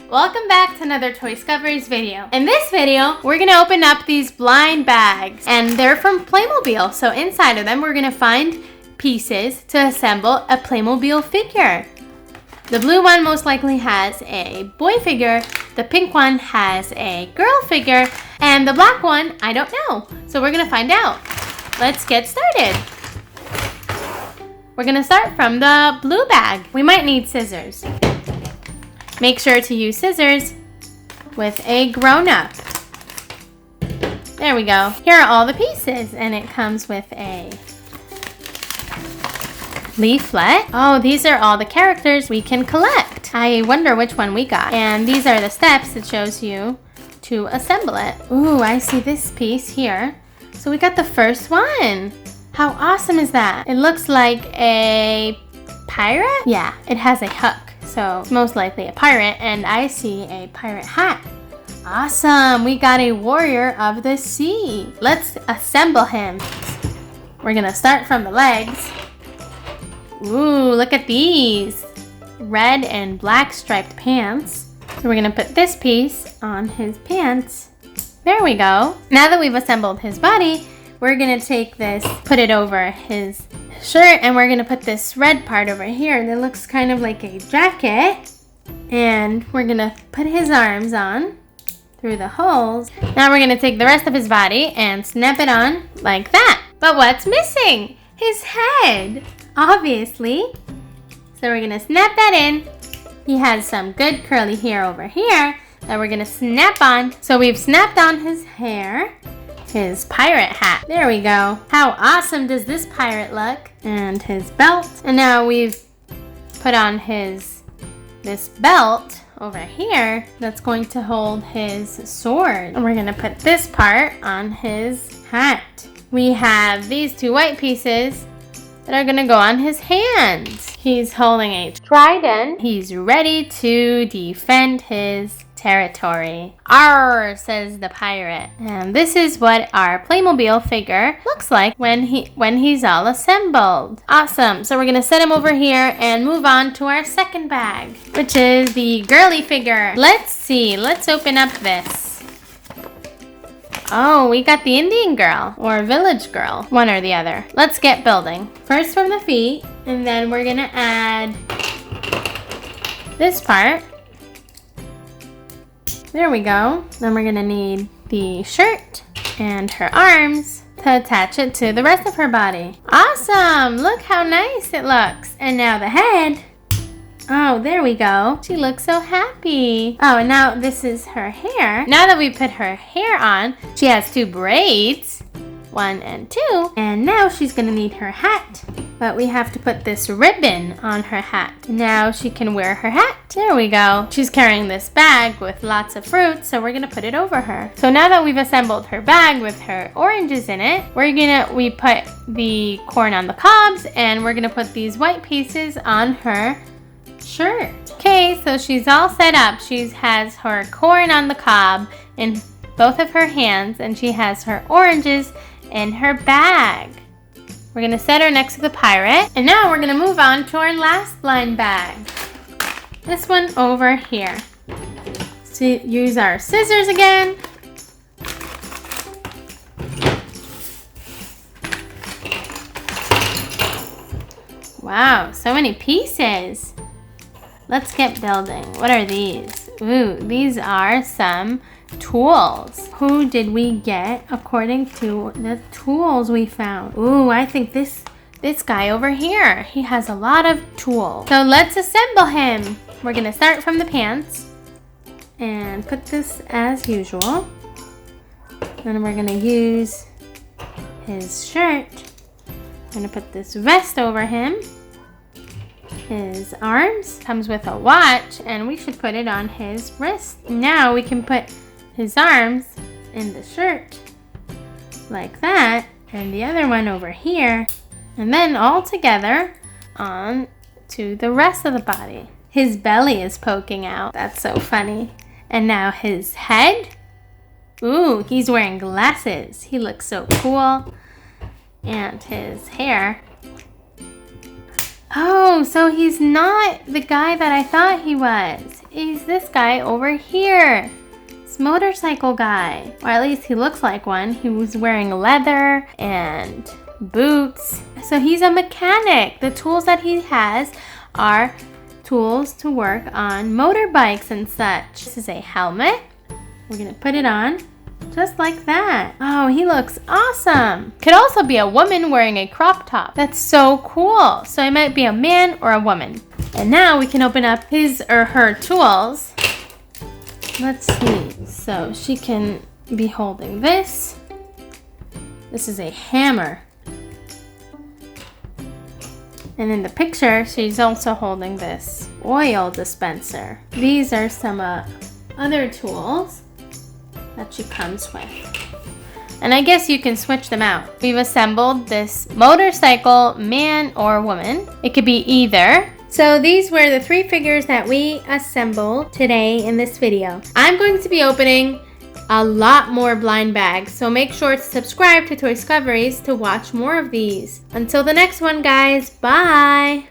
Welcome back to another Toyscoveries video. In this video, we're gonna open up these blind bags, and they're from Playmobil. So inside of them, we're gonna find pieces to assemble a Playmobil figure. The blue one most likely has a boy figure, the pink one has a girl figure, and the black one, I don't know. So we're gonna find out. Let's get started. We're gonna start from the blue bag. We might need scissors. Make sure to use scissors with a grown-up. There we go. Here are all the pieces, and it comes with a leaflet. Oh, these are all the characters we can collect. I wonder which one we got. And these are the steps it shows you to assemble it. Ooh, I see this piece here. So we got the first one. How awesome is that? It looks like a pirate? Yeah, it has a hook. So it's most likely a pirate, and I see a pirate hat. Awesome, we got a warrior of the sea. Let's assemble him. We're gonna start from the legs. Ooh, look at these. Red and black striped pants. So we're gonna put this piece on his pants. There we go. Now that we've assembled his body, we're gonna take this, put it over his shirt, and we're gonna put this red part over here that looks kind of like a jacket. And we're gonna put his arms on through the holes. Now we're gonna take the rest of his body and snap it on like that. But what's missing? His head, obviously. So we're gonna snap that in. He has some good curly hair over here that we're gonna snap on. So we've snapped on his hair. His pirate hat. There we go. How awesome does this pirate look? And his belt. And now we've put on this belt over here that's going to hold his sword. And we're gonna put this part on his hat. We have these two white pieces that are gonna go on his hands. He's holding a trident. He's ready to defend his territory. Arr, says the pirate. And this is what our Playmobil figure looks like when he's all assembled. Awesome. So we're gonna set him over here and move on to our second bag, which is the girly figure. Let's see. Let's open up this. Oh, we got the Indian girl or village girl, one or the other. Let's get building. First from the feet, and then we're gonna add this part. There we go. Then we're gonna need the shirt and her arms to attach it to the rest of her body. Awesome! Look how nice it looks. And now the head. Oh, there we go. She looks so happy. Oh, and now this is her hair. Now that we put her hair on, she has two braids. 1 and 2. And now she's gonna need her hat. But we have to put this ribbon on her hat. Now she can wear her hat. There we go. She's carrying this bag with lots of fruit, so we're gonna put it over her. So now that we've assembled her bag with her oranges in it, we put the corn on the cobs, and we're gonna put these white pieces on her shirt. Okay, so she's all set up. She has her corn on the cob in both of her hands, and she has her oranges in her bag. We're gonna set her next to the pirate. And now we're gonna move on to our last blind bag. This one over here. So use our scissors again. Wow, so many pieces. Let's get building. What are these? Ooh, these are some tools. Who did we get according to the tools we found? Ooh, I think this guy over here. He has a lot of tools. So let's assemble him. We're gonna start from the pants and put this as usual. Then we're gonna use his shirt. I'm gonna put this vest over him. His arms comes with a watch, and we should put it on his wrist. Now we can put his arms in the shirt like that, and the other one over here, and then all together on to the rest of the body. His belly is poking out. That's so funny. And now his head. Ooh, he's wearing glasses. He looks so cool. And his hair. Oh, so he's not the guy that I thought he was. is this guy over here. This motorcycle guy. Or at least he looks like one. He was wearing leather and boots. So he's a mechanic. The tools that he has are tools to work on motorbikes and such. This is a helmet. We're gonna put it on just like that. Oh, he looks awesome. Could also be a woman wearing a crop top. That's so cool. So it might be a man or a woman. And now we can open up his or her tools. Let's see. So she can be holding this. This is a hammer. And in the picture, she's also holding this oil dispenser. These are some other tools that she comes with. And I guess you can switch them out. We've assembled this motorcycle man or woman. It could be either. So these were the 3 figures that we assembled today in this video. I'm going to be opening a lot more blind bags, so make sure to subscribe to Toyscoveries to watch more of these. Until the next one, guys, bye!